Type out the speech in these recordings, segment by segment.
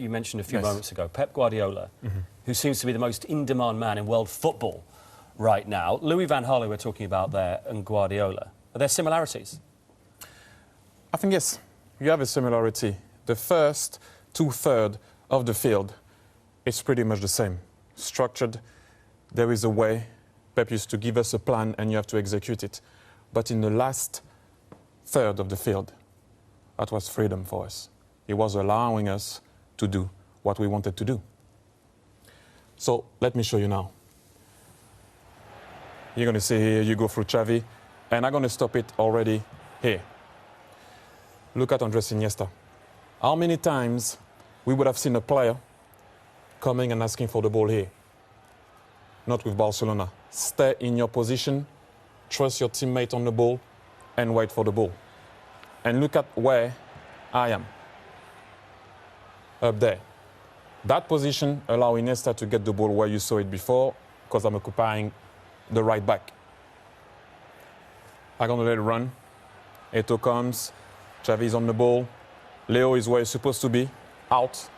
you mentioned a few moments ago, Pep Guardiola, who seems to be the most in-demand man in world football right now. Louis van Gaal, we're talking about there, and Guardiola. Are there similarities? I think yes, you have a similarity. The first two-thirds of the field is pretty much the same. Structured, there is a way. Pep used to give us a plan and you have to execute it. But in the last third of the field, that was freedom for us. It was allowing us to do what we wanted to do. So let me show you now. You're going to see here, you go through Xavi, and I'm going to stop it already here. Look at Andres Iniesta. How many times we would have seen a player coming and asking for the ball here? Not with Barcelona. Stay in your position, trust your teammate on the ball, and wait for the ball. And look at where I am. Up there. That position allows Iniesta to get the ball where you saw it before, because I'm occupying the right back. I'm going to let it run. Eto'o comes. Xavi is on the ball. Leo is where he's supposed to be, out.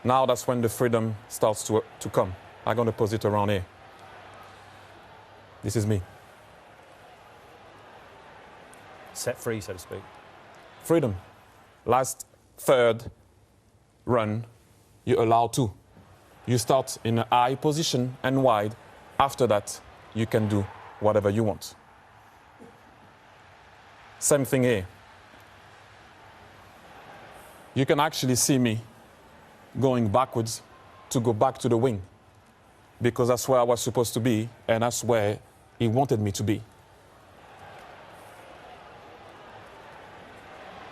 Now that's when the freedom starts to come. I'm going to pose it around here. This is me. Set free, so to speak. Freedom. Last third run, you allow two. You start in a high position and wide. After that, you can do whatever you want. Same thing here. You can actually see me going backwards to go back to the wing, because that's where I was supposed to be, and that's where he wanted me to be.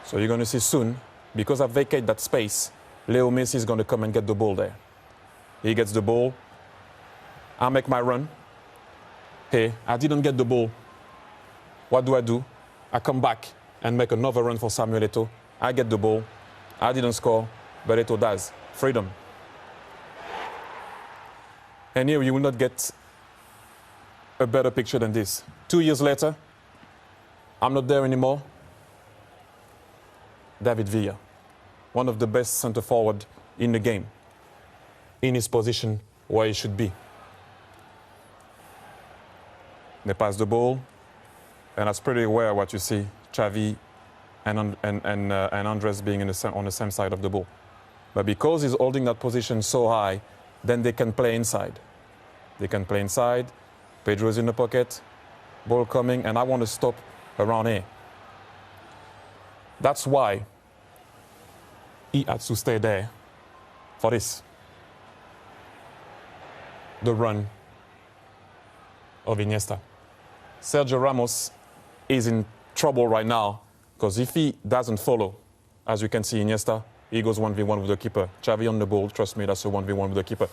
So you're going to see soon, because I vacate that space, Leo Messi is going to come and get the ball there. He gets the ball. I make my run. Hey, I didn't get the ball. What do? I come back and make another run for Samuel Eto'o. I get the ball. I didn't score, but Eto'o does. Freedom. And here you will not get a better picture than this. 2 years later, I'm not there anymore. David Villa, one of the best centre forward in the game, in his position where he should be. They pass the ball, and that's pretty rare what you see, Xavi and Andres being on the same side of the ball. But because he's holding that position so high, then they can play inside. They can play inside. Pedro's in the pocket, ball coming, and I want to stop around here. That's why he had to stay there for this. The run of Iniesta. Sergio Ramos is in trouble right now, because if he doesn't follow, as you can see, Iniesta, he goes 1v1 with the keeper. Xavi on the ball, trust me, that's a 1v1 with the keeper.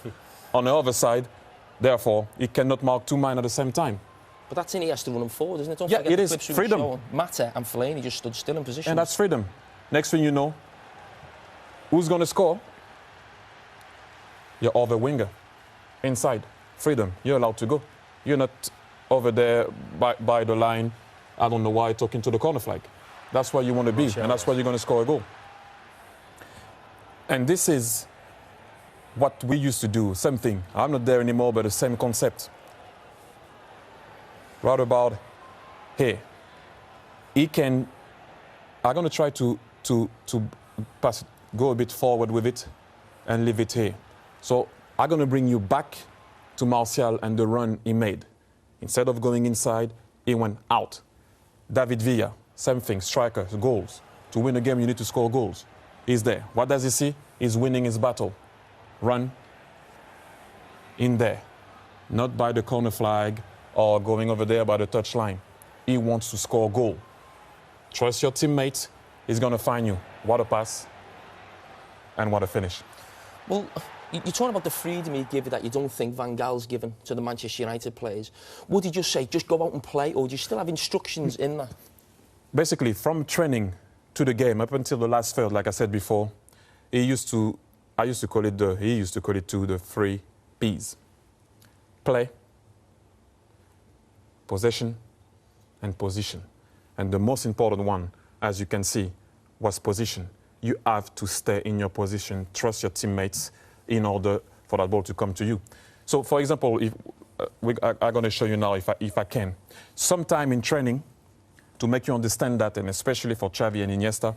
On the other side, therefore, he cannot mark two men at the same time. But that's Iniesta running forward, isn't it? Don't yeah, forget it the is clips we freedom. were showing. Mata and Fellaini just stood still in position. And that's freedom. Next thing you know, who's going to score? Your other winger. Inside. Freedom. You're allowed to go. You're not over there by the line, I don't know why, talking to the corner flag. That's where you want to be, and that's where you're going to score a goal. And this is what we used to do, same thing. I'm not there anymore, but the same concept. Right about here. He can, I'm going to try to pass it, go a bit forward with it and leave it here. So I'm going to bring you back to Martial and the run he made. Instead of going inside, he went out. David Villa, same thing, striker, goals. To win a game, you need to score goals. He's there. What does he see? He's winning his battle. Run in there. Not by the corner flag or going over there by the touchline. He wants to score a goal. Trust your teammate. He's going to find you. What a pass and what a finish. Well, you're talking about the freedom he gave that you don't think Van Gaal's given to the Manchester United players. Would he just say, just go out and play, or do you still have instructions in that? Basically, from training to the game, up until the last third, like I said before, he used to call it the 3 P's. Play, possession, and position. And the most important one, as you can see, was position. you have to stay in your position, trust your teammates in order for that ball to come to you. So, for example, if, I'm going to show you now if I can. Sometime in training, to make you understand that, and especially for Xavi and Iniesta,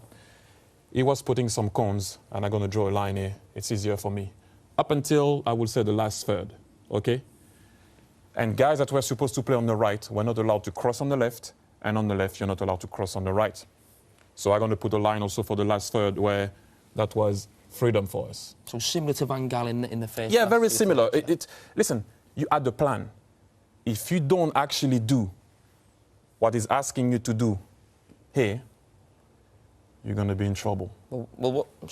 he was putting some cones, and I'm going to draw a line here. It's easier for me. Up until, I will say, the last third, okay? And guys that were supposed to play on the right were not allowed to cross on the left, and on the left, you're not allowed to cross on the right. So I'm going to put a line also for the last third where that was freedom for us. So similar to Van Gaal in the first Yeah, half, very similar. Listen, you had the plan. If you don't actually do what he's asking you to do here, you're going to be in trouble.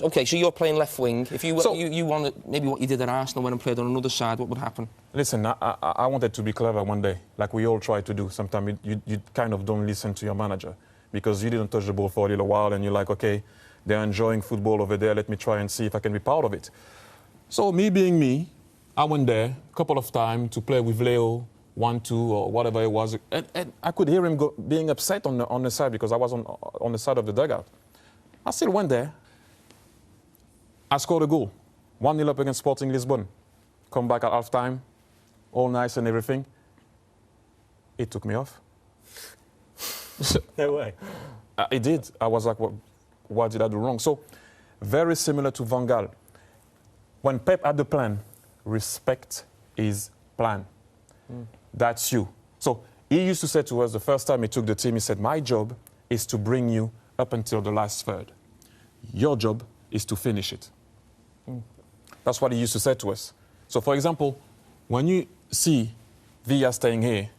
OK, so you're playing left wing. If you want maybe what you did at Arsenal when I played on another side, what would happen? Listen, I wanted to be clever one day, like we all try to do. Sometimes you kind of don't listen to your manager because you didn't touch the ball for a little while and you're like, OK, they're enjoying football over there. Let me try and see if I can be part of it. So me being me, I went there a couple of times to play with Leo, 1-2 or whatever it was. And I could hear him being upset on the side because I was on the side of the dugout. I still went there. I scored a goal. 1-0 up against Sporting Lisbon. Come back at half-time, all nice and everything. It took me off. No way. It did. I was like, what did I do wrong? So, very similar to Van Gaal. When Pep had the plan, respect his plan. That's you. So, he used to say to us the first time he took the team, he said, my job is to bring you up until the last third. Your job is to finish it. That's what he used to say to us. So, for example, when you see Villa staying here,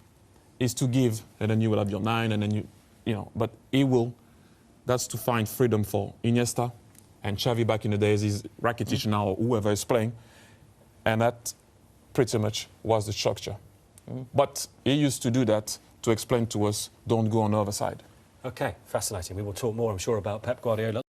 is to give, and then you will have your 9, and then you know, but he will, that's to find freedom for Iniesta and Xavi back in the days, is Rakitic now, or whoever is playing, and that pretty much was the structure. But he used to do that to explain to us, don't go on the other side. OK, fascinating. We will talk more, I'm sure, about Pep Guardiola.